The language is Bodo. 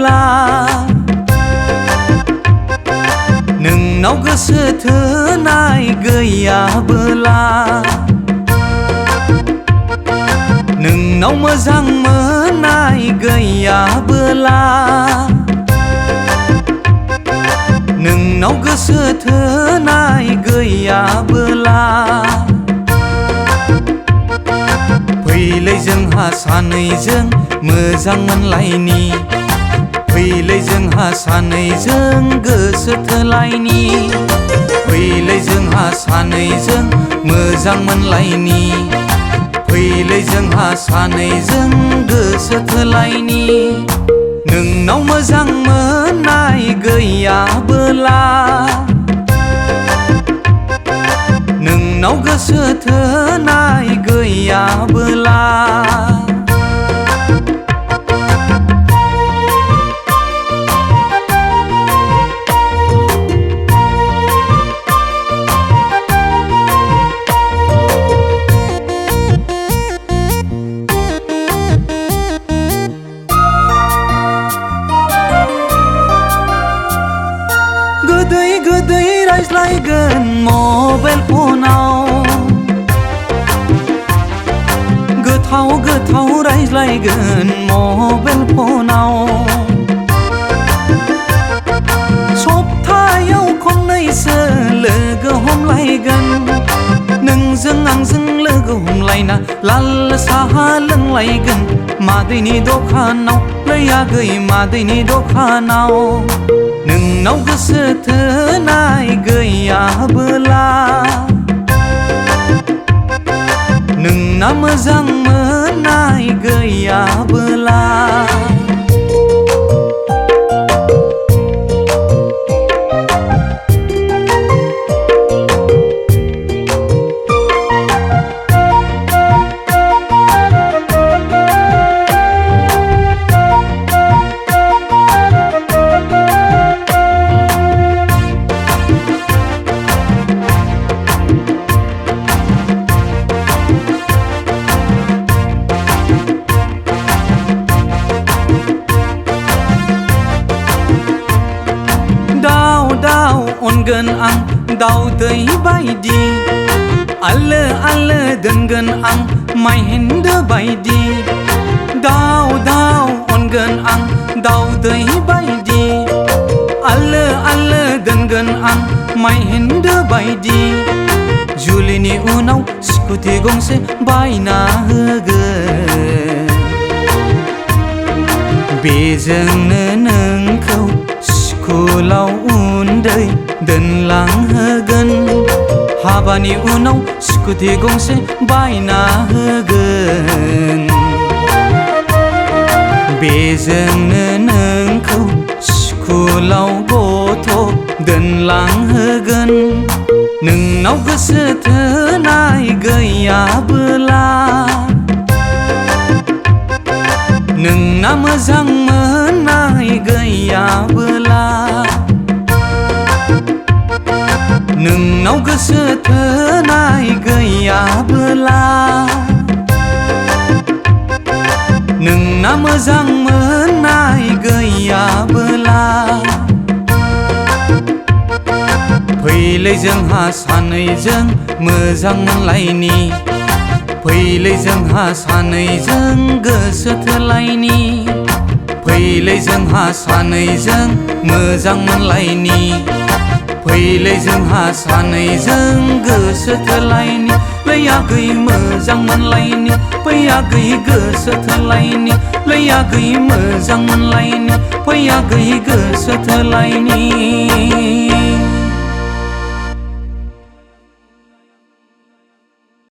गैयाबोला नोंनाव गोसो थोनाय गैयाबोला नोंनाव मोजां मोननाय गैयाबोला नोंनाव गोसो थोनाय गैयाबोला फैलै जोंहा सानैजों मोजां मोनलायनि फैलै जोंहा सानैजों गोसो थोलायनि फैलै जोंहा सानैजों मोजां मोनलायनि फैलै जोंहा सानैजों गोसो थोलायनि नोंनाव मोजां मोननाय गैयाबोला नोंनाव गोसो थोनाय गैयाबोला गोदै गोदै रायज्लायगोन मबाइल फनाव गोथाव गोथाव रायज्लायगोन मबाइल फनाव सप्तायाव खननैसो लोगो हमलायगोन नोंजों आंजों लोगो हमलायना लाल साहा लोंलायगोन मादैनि दखानाव लै आगै मादैनि दखानाव नोंनाव गोसो थोनाय गैयाबोला नोंना मोजां मोननाय गैयाबोला अनगोन आं दाउदै बायदि आलो आलो दोनगोन आं माइहेन्दो बायदि दाउ दाउ अनगोन आं दाउदै बायदि आलो आलो दोनगोन आं माइहेन्दो बायदि जुलिनि उनाव स्कुटि गंसे बायना होगोन बेजोंनो नोंखौ स्कुलाव उन्दै दोनलांहोगोन हाबानि उनाव स्कुटि गंसे बायना होगोन बेजोंनो नोंखौ स्कुलाव गथ' दोनलांहोगोन नोंनाव गोसो थोनाय गैयाबोला नोंना मोजां मोननाय गैयाबोला नोंनाव गोसो थोनाय गैयाबोला नोंना मोजां मोननाय गैयाबोला फैलै जोंहा सानैजों मोजां मोनलायनि फैलै जोंहा सानैजों गोसो थोलायनि फैलै जोंहा सानैजों मोजां मोनलायनि फैलै जोंहा सानैजों गोसो थोलायनि लै आगै मोजां मोनलायनि फै आगै गोसो थोलायनि लै आगै मोजां मोनलायनि फै आगै गोसो थोलायनि